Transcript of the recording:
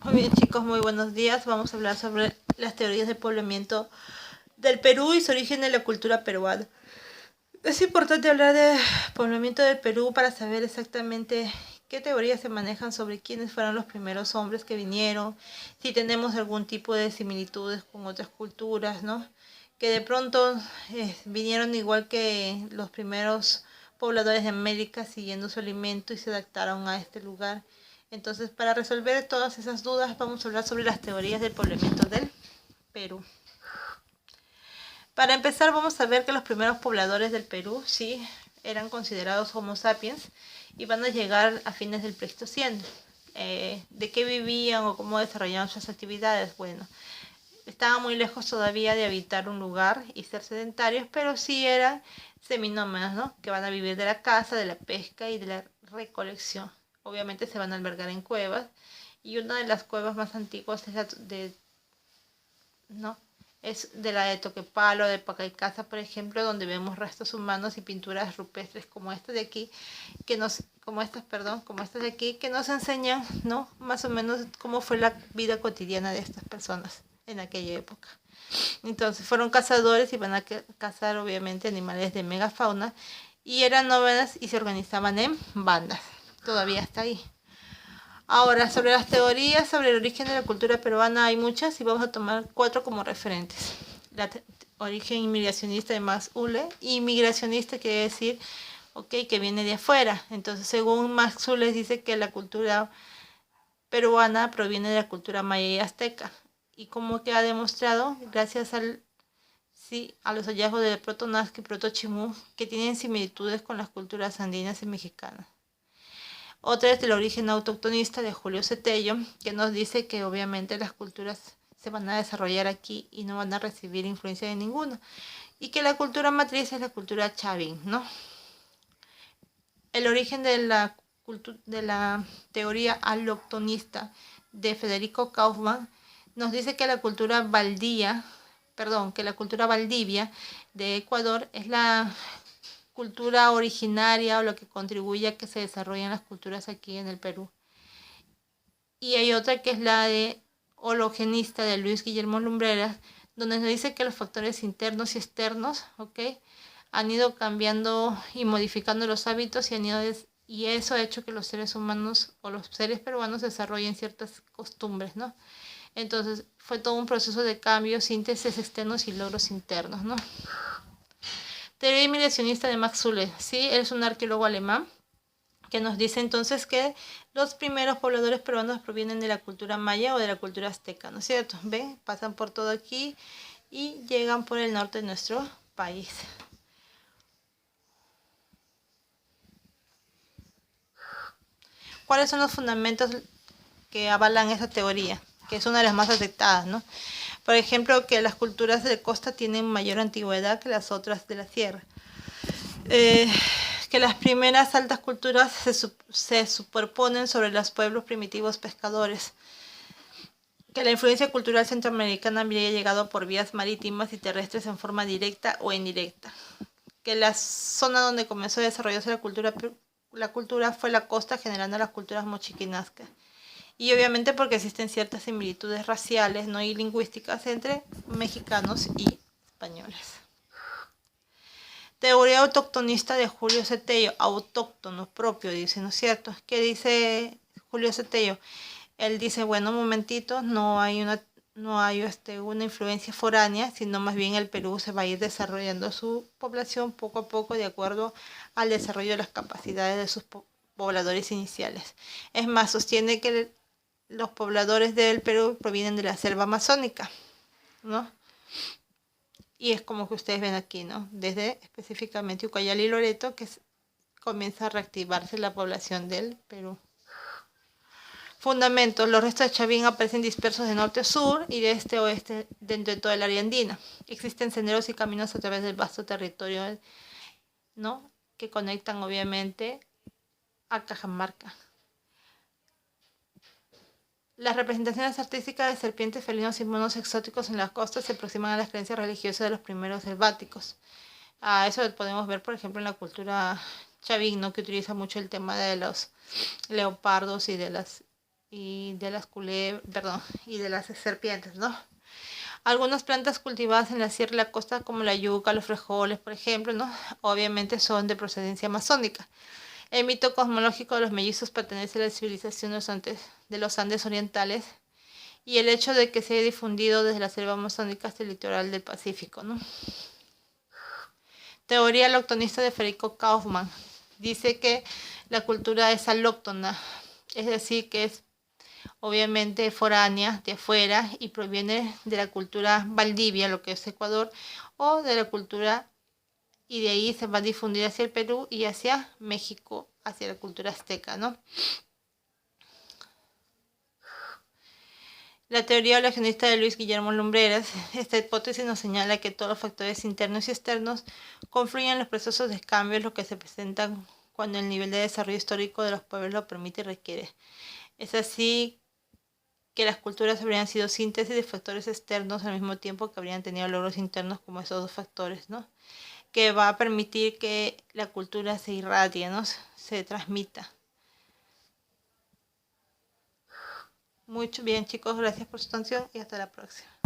Muy bien, chicos, muy buenos días. Vamos a hablar sobre las teorías de poblamiento del Perú y su origen en la cultura peruana. Es importante hablar de poblamiento del Perú para saber exactamente qué teorías se manejan sobre quiénes fueron los primeros hombres que vinieron, si tenemos algún tipo de similitudes con otras culturas, ¿no? Que de pronto vinieron igual que los primeros pobladores de América siguiendo su alimento y se adaptaron a este lugar. Entonces, para resolver todas esas dudas, vamos a hablar sobre las teorías del poblamiento del Perú. Para empezar, vamos a ver que los primeros pobladores del Perú, sí, eran considerados Homo sapiens y van a llegar a fines del Pleistoceno. ¿De qué vivían o cómo desarrollaban sus actividades? Bueno, estaban muy lejos todavía de habitar un lugar y ser sedentarios, pero sí eran seminómadas, ¿no? Que van a vivir de la caza, de la pesca y de la recolección. Obviamente se van a albergar en cuevas y una de las cuevas más antiguas es la de, ¿no? Es de la de Toquepalo, de Pacaycasa, por ejemplo, donde vemos restos humanos y pinturas rupestres como esta de aquí, como estas de aquí, que nos enseñan, ¿no? Más o menos cómo fue la vida cotidiana de estas personas en aquella época. Entonces fueron cazadores y van a cazar obviamente animales de megafauna y eran nómadas y se organizaban en bandas. Todavía está ahí. Ahora, sobre las teorías sobre el origen de la cultura peruana hay muchas y vamos a tomar 4 como referentes. La origen inmigracionista de Max Ulle. Inmigracionista quiere decir, que viene de afuera. Entonces, según Max Ulle dice que la cultura peruana proviene de la cultura maya y azteca. Y como que ha demostrado, gracias a los hallazgos del Proto-Nazca y Proto-Chimú, que tienen similitudes con las culturas andinas y mexicanas. Otra es del origen autoctonista de Julio Cetello, que nos dice que obviamente las culturas se van a desarrollar aquí y no van a recibir influencia de ninguno. Y que la cultura matriz es la cultura chavín, ¿no? El origen de la teoría allochtonista de Federico Kaufmann nos dice que la cultura Valdivia de Ecuador es la cultura originaria o lo que contribuye a que se desarrollen las culturas aquí en el Perú. Y hay otra que es la de hologenista de Luis Guillermo Lumbreras, donde nos dice que los factores internos y externos, han ido cambiando y modificando los hábitos y eso ha hecho que los seres humanos o los seres peruanos desarrollen ciertas costumbres, ¿no? Entonces fue todo un proceso de cambio, síntesis externos y logros internos, ¿no? Teoría inmigracionista de Max Ulle, sí, es un arqueólogo alemán que nos dice entonces que los primeros pobladores peruanos provienen de la cultura maya o de la cultura azteca, ¿no es cierto? ¿Ven? Pasan por todo aquí y llegan por el norte de nuestro país. ¿Cuáles son los fundamentos que avalan esa teoría? Que es una de las más aceptadas, ¿no? Por ejemplo, que las culturas de costa tienen mayor antigüedad que las otras de la sierra. Que las primeras altas culturas se superponen sobre los pueblos primitivos pescadores. Que la influencia cultural centroamericana había llegado por vías marítimas y terrestres en forma directa o indirecta. Que la zona donde comenzó a desarrollarse la cultura fue la costa, generando las culturas mochiquinascas. Y obviamente porque existen ciertas similitudes raciales, ¿no? Y lingüísticas entre mexicanos y españoles. Teoría autoctonista de Julio Cetello, autóctono propio, dice, ¿no es cierto? ¿Qué dice Julio Cetello? Él dice, bueno, un momentito, no hay una influencia foránea, sino más bien el Perú se va a ir desarrollando su población poco a poco de acuerdo al desarrollo de las capacidades de sus pobladores iniciales. Es más, sostiene que los pobladores del Perú provienen de la selva amazónica, ¿no? Y es como que ustedes ven aquí, ¿no? Desde específicamente Ucayali y Loreto, que comienza a reactivarse la población del Perú. Fundamentos. Los restos de Chavín aparecen dispersos de norte a sur y de este a oeste dentro de toda el área andina. Existen senderos y caminos a través del vasto territorio, ¿no? Que conectan obviamente a Cajamarca. Las representaciones artísticas de serpientes, felinos y monos exóticos en las costas se aproximan a las creencias religiosas de los primeros selváticos. A eso lo podemos ver, por ejemplo, en la cultura chavín, ¿no? Que utiliza mucho el tema de los leopardos y de las y de las y de las serpientes, ¿no? Algunas plantas cultivadas en la sierra y la costa, como la yuca, los frijoles, por ejemplo, ¿no? Obviamente son de procedencia amazónica. El mito cosmológico de los mellizos pertenece a la civilización de los Andes orientales, y el hecho de que se haya difundido desde la selva amazónica hasta el litoral del Pacífico, ¿no? Teoría aloctonista de Federico Kaufmann. Dice que la cultura es alóctona, es decir, que es obviamente foránea, de afuera, y proviene de la cultura Valdivia, lo que es Ecuador, o de la cultura, y de ahí se va a difundir hacia el Perú y hacia México, hacia la cultura azteca, ¿no? La teoría evolucionista de Luis Guillermo Lumbreras. Esta hipótesis nos señala que todos los factores internos y externos confluyen en los procesos de cambio, lo que se presentan cuando el nivel de desarrollo histórico de los pueblos lo permite y requiere. Es así que las culturas habrían sido síntesis de factores externos al mismo tiempo que habrían tenido logros internos como esos dos factores, ¿no? Que va a permitir que la cultura se irradie, ¿no? Se transmita. Muy bien, chicos, gracias por su atención y hasta la próxima.